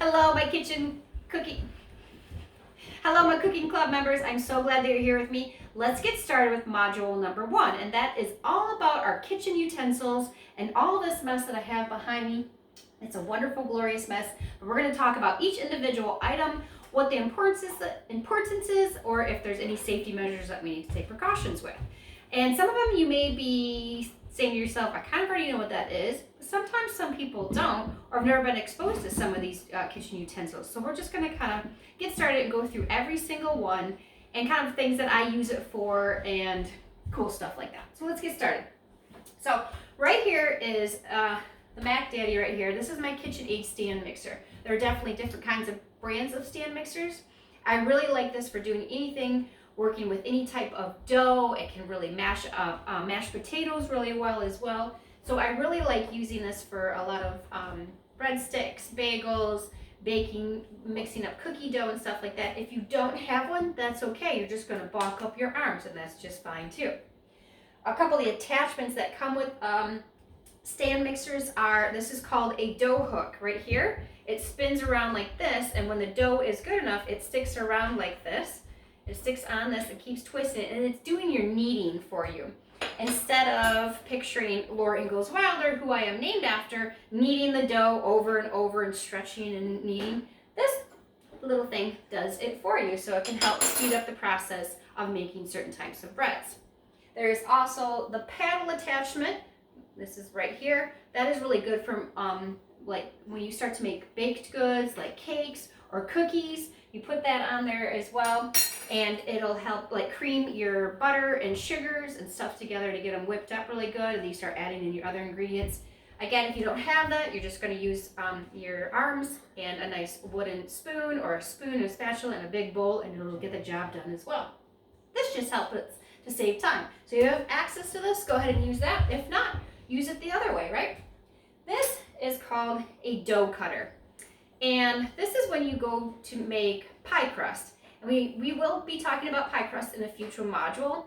Hello, my Hello, my cooking club members. I'm so glad that you're here with me. Let's get started with module number 1, and that is all about our kitchen utensils and all this mess that I have behind me. It's a wonderful, glorious mess. But we're going to talk about each individual item, what the importance is, or if there's any safety measures that we need to take precautions with. And some of them you may be saying to yourself, I kind of already know what that is. But sometimes some people don't, or have never been exposed to some of these kitchen utensils. So we're just going to kind of get started and go through every single one and kind of things that I use it for and cool stuff like that. So let's get started. So right here is the Mac Daddy right here. This is my KitchenAid stand mixer. There are definitely different kinds of brands of stand mixers. I really like this for doing anything, working with any type of dough. It can really mash up mashed potatoes really well as well. So I really like using this for a lot of breadsticks, bagels, baking, mixing up cookie dough and stuff like that. If you don't have one, that's okay. You're just going to balk up your arms, and that's just fine too. A couple of the attachments that come with stand mixers are, this is called a dough hook right here. It spins around like this, and when the dough is good enough, it sticks around like this. It sticks on this and keeps twisting it, and it's doing your kneading for you. Instead of picturing Laura Ingalls Wilder, who I am named after, kneading the dough over and over and stretching and kneading, this little thing does it for you, so it can help speed up the process of making certain types of breads. There is also the paddle attachment. This is right here. That is really good for like when you start to make baked goods like cakes or cookies. You put that on there as well, and it'll help like cream your butter and sugars and stuff together to get them whipped up really good, and then you start adding in your other ingredients. Again, if you don't have that, you're just going to use your arms and a nice wooden spoon or a spoon and a spatula and a big bowl, and it'll get the job done as well. This just helps us to save time. So you have access to this, go ahead and use that. If not, use it the other way, right? This is called a dough cutter. And this is when you go to make pie crust. And we will be talking about pie crust in a future module.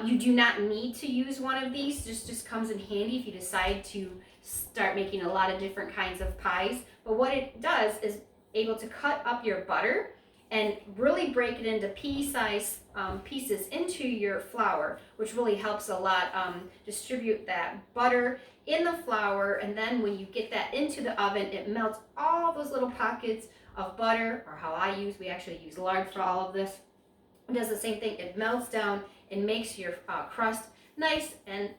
You do not need to use one of these. This just comes in handy if you decide to start making a lot of different kinds of pies. But what it does is able to cut up your butter and really break it into pea-sized pieces into your flour, which really helps a lot distribute that butter in the flour. And then when you get that into the oven, it melts all those little pockets of butter, or how we actually use lard for all of this. It does the same thing. It melts down and makes your crust nice and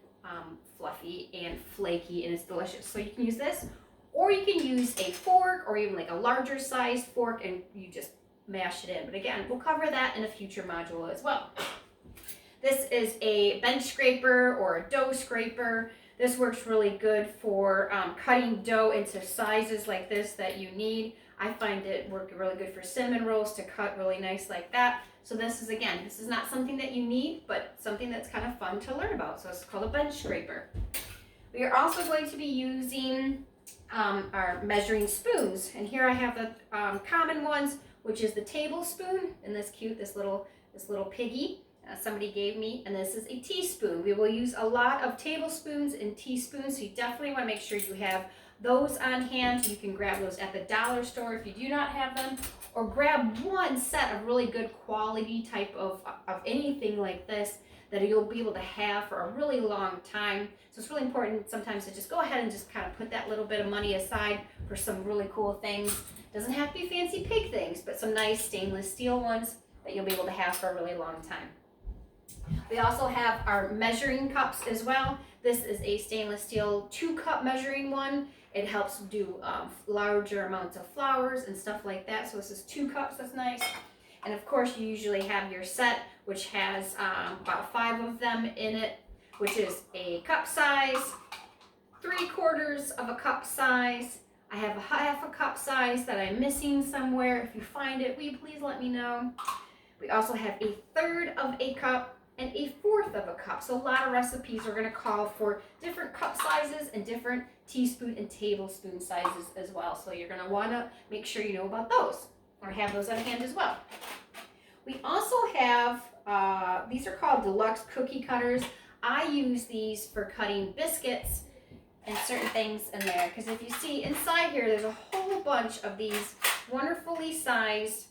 fluffy and flaky, and it's delicious. So you can use this, or you can use a fork or even like a larger sized fork, and you just mash it in. But again, we'll cover that in a future module as well. This is a bench scraper or a dough scraper. This works really good for cutting dough into sizes like this that you need. I find it work really good for cinnamon rolls to cut really nice like that. So this is not something that you need, but something that's kind of fun to learn about. So it's called a bench scraper. We are also going to be using our measuring spoons. And here I have the common ones, which is the tablespoon, and this little piggy somebody gave me, and this is a teaspoon. We will use a lot of tablespoons and teaspoons, so you definitely want to make sure you have those on hand. You can grab those at the dollar store if you do not have them, or grab one set of really good quality type of anything like this that you'll be able to have for a really long time. So it's really important sometimes to just go ahead and just kind of put that little bit of money aside for some really cool things. Doesn't have to be fancy pig things, but some nice stainless steel ones that you'll be able to have for a really long time. We also have our measuring cups as well. This is a stainless steel 2-cup measuring one. It helps do larger amounts of flours and stuff like that. So this is 2 cups, that's nice. And of course you usually have your set, which has about 5 of them in it, which is a cup size, 3/4 of a cup size. I have a 1/2 cup size that I'm missing somewhere. If you find it, will you please let me know? We also have 1/3 of a cup and 1/4 of a cup. So a lot of recipes are going to call for different cup sizes and different teaspoon and tablespoon sizes as well. So you're going to want to make sure you know about those, or have those on hand as well. We also have, these are called deluxe cookie cutters. I use these for cutting biscuits and certain things in there, because if you see inside here, there's a whole bunch of these wonderfully sized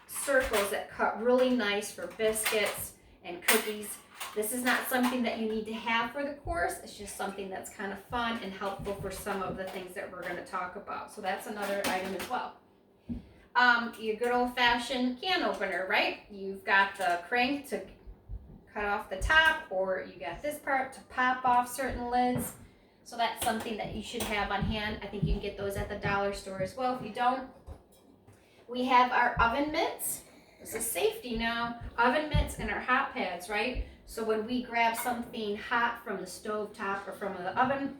circles that cut really nice for biscuits and cookies. This is not something that you need to have for the course. It's just something that's kind of fun and helpful for some of the things that we're going to talk about. So that's another item as well. Your good old-fashioned can opener, right? You've got the crank to cut off the top, or you got this part to pop off certain lids. So that's something that you should have on hand. I think you can get those at the dollar store as well if you don't. We have our oven mitts. This is safety now. Oven mitts and our hot pads, right? So when we grab something hot from the stove top or from the oven,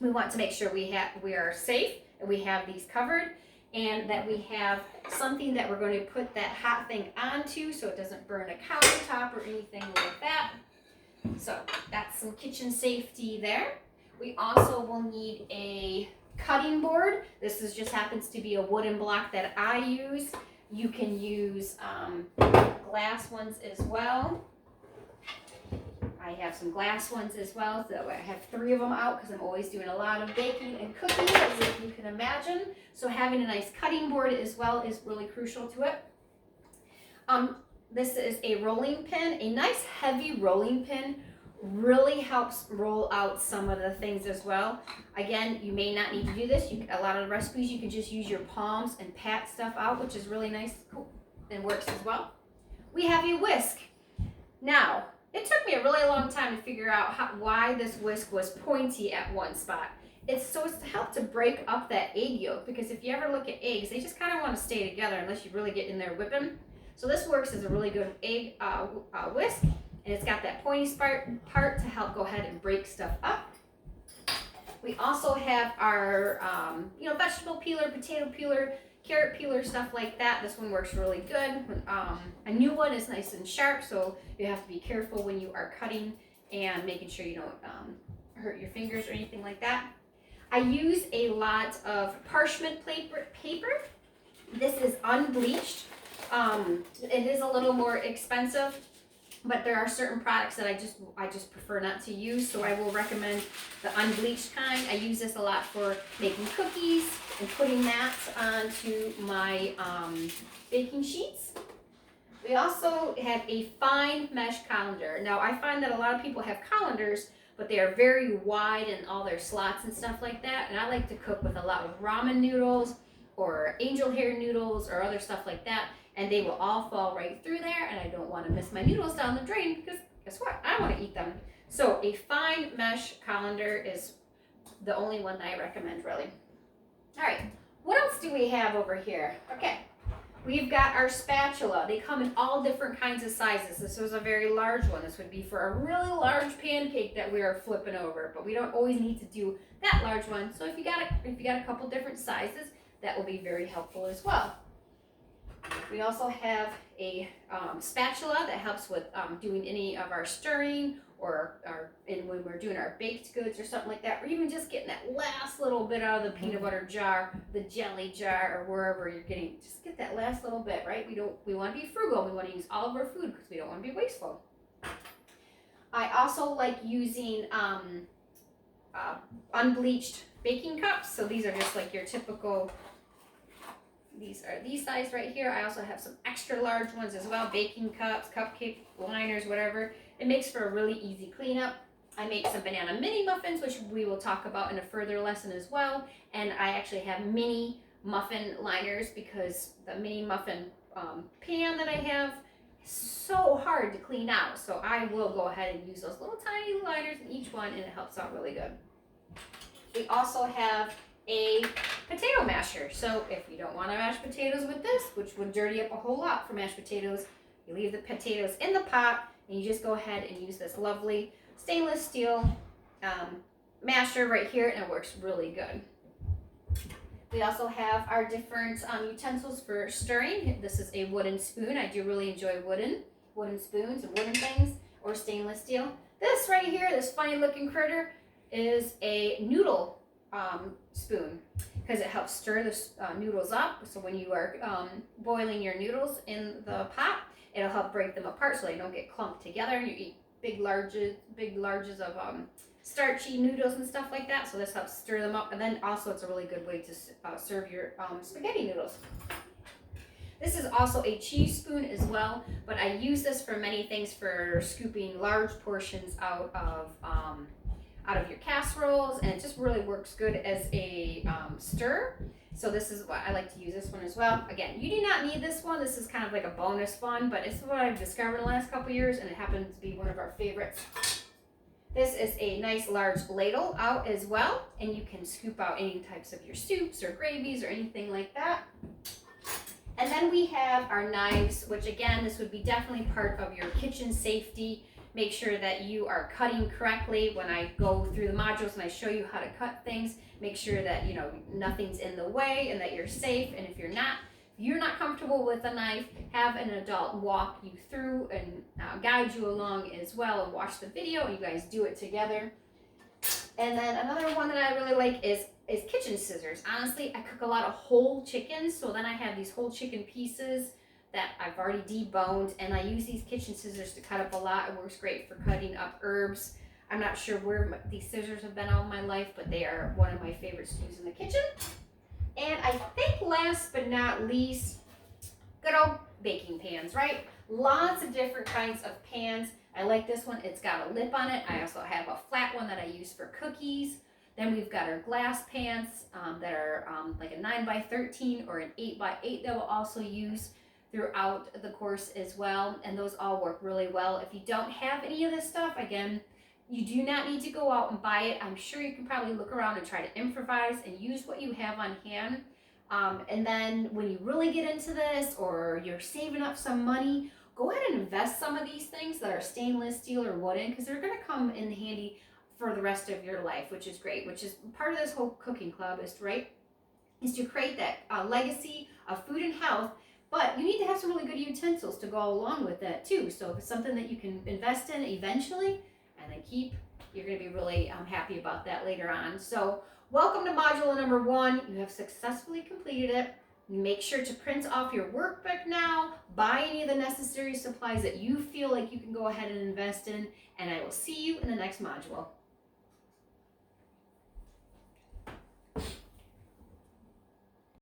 we want to make sure we are safe and we have these covered, and that we have something that we're going to put that hot thing onto so it doesn't burn a countertop or anything like that. So that's some kitchen safety there. We also will need a cutting board. This is just happens to be a wooden block that I use. You can use glass ones as well. I have some glass ones as well, so I have 3 of them out because I'm always doing a lot of baking and cooking, as if you can imagine. So having a nice cutting board as well is really crucial to it. This is a rolling pin. A nice heavy rolling pin really helps roll out some of the things as well. Again, you may not need to do this. A lot of the recipes you can just use your palms and pat stuff out, which is really nice, cool, and works as well. We have a whisk. Now, it took me a really long time to figure out why this whisk was pointy at one spot. It's to help to break up that egg yolk, because if you ever look at eggs, they just kind of want to stay together unless you really get in there whipping. So this works as a really good egg whisk, and it's got that pointy part to help go ahead and break stuff up. We also have our vegetable peeler, potato peeler, carrot peeler, stuff like that. This one works really good. A new one is nice and sharp, so you have to be careful when you are cutting and making sure you don't hurt your fingers or anything like that. I use a lot of parchment paper. This is unbleached. It is a little more expensive, but there are certain products that I just prefer not to use, so I will recommend the unbleached kind. I use this a lot for making cookies and putting that onto my baking sheets. We also have a fine mesh colander. Now, I find that a lot of people have colanders, but they are very wide in all their slots and stuff like that, and I like to cook with a lot of ramen noodles or angel hair noodles or other stuff like that, and they will all fall right through there, and I don't want to miss my noodles down the drain because guess what? I want to eat them. So a fine mesh colander is the only one that I recommend, really. All right, what else do we have over here? Okay, we've got our spatula. They come in all different kinds of sizes. This was a very large one. This would be for a really large pancake that we are flipping over, but we don't always need to do that large one. So if you got a couple different sizes, that will be very helpful as well. We also have a spatula that helps with doing any of our stirring or when we're doing our baked goods or something like that, or even just getting that last little bit out of the peanut butter jar, the jelly jar, or wherever you're getting, just get that last little bit, right? We want to be frugal. We want to use all of our food because we don't want to be wasteful. I also like using unbleached baking cups. So these are just like your typical. These are these size right here. I also have some extra large ones as well, baking cups, cupcake liners, whatever. It makes for a really easy cleanup. I make some banana mini muffins, which we will talk about in a further lesson as well. And I actually have mini muffin liners because the mini muffin pan that I have is so hard to clean out. So I will go ahead and use those little tiny liners in each one, and it helps out really good. We also have a potato masher. So if you don't want to mash potatoes with this, which would dirty up a whole lot for mashed potatoes, you leave the potatoes in the pot and you just go ahead and use this lovely stainless steel masher right here, and it works really good. We also have our different utensils for stirring. This is a wooden spoon. I do really enjoy wooden spoons and wooden things, or stainless steel. This right here, this funny looking critter, is a noodle spoon because it helps stir the noodles up. So when you are boiling your noodles in the pot, it'll help break them apart so they don't get clumped together and you eat big larges of starchy noodles and stuff like that. So this helps stir them up. And then also it's a really good way to serve your spaghetti noodles. This is also a cheese spoon as well, but I use this for many things, for scooping large portions out of your casseroles, and it just really works good as a stir. So this is what I like to use this one as well. Again, you do not need this one. This is kind of like a bonus one, but it's what I've discovered in the last couple years, and it happens to be one of our favorites. This is a nice large ladle out as well, and you can scoop out any types of your soups or gravies or anything like that. And then we have our knives, which again, this would be definitely part of your kitchen safety. Make sure that you are cutting correctly. When I go through the modules and I show you how to cut things, make sure that nothing's in the way and that you're safe. And if you're not comfortable with a knife, have an adult walk you through and guide you along as well, and watch the video and you guys do it together. And then another one that I really like is kitchen scissors. Honestly, I cook a lot of whole chickens, so then I have these whole chicken pieces that I've already deboned, and I use these kitchen scissors to cut up a lot. It works great for cutting up herbs. I'm not sure where these scissors have been all my life, but they are one of my favorites to use in the kitchen. And I think last but not least, good old baking pans, right? Lots of different kinds of pans. I like this one. It's got a lip on it. I also have a flat one that I use for cookies. Then we've got our glass pans that are like a 9x13 or an 8x8 that we'll also use throughout the course as well. And those all work really well. If you don't have any of this stuff, again, you do not need to go out and buy it. I'm sure you can probably look around and try to improvise and use what you have on hand. And then when you really get into this, or you're saving up some money, go ahead and invest some of these things that are stainless steel or wooden, because they're going to come in handy for the rest of your life, which is great. Which is part of this whole cooking club is to create that legacy of food and health. But you need to have some really good utensils to go along with that too. So if it's something that you can invest in eventually and then keep, you're going to be really happy about that later on. So welcome to module number 1. You have successfully completed it. Make sure to print off your workbook now. Buy any of the necessary supplies that you feel like you can go ahead and invest in. And I will see you in the next module.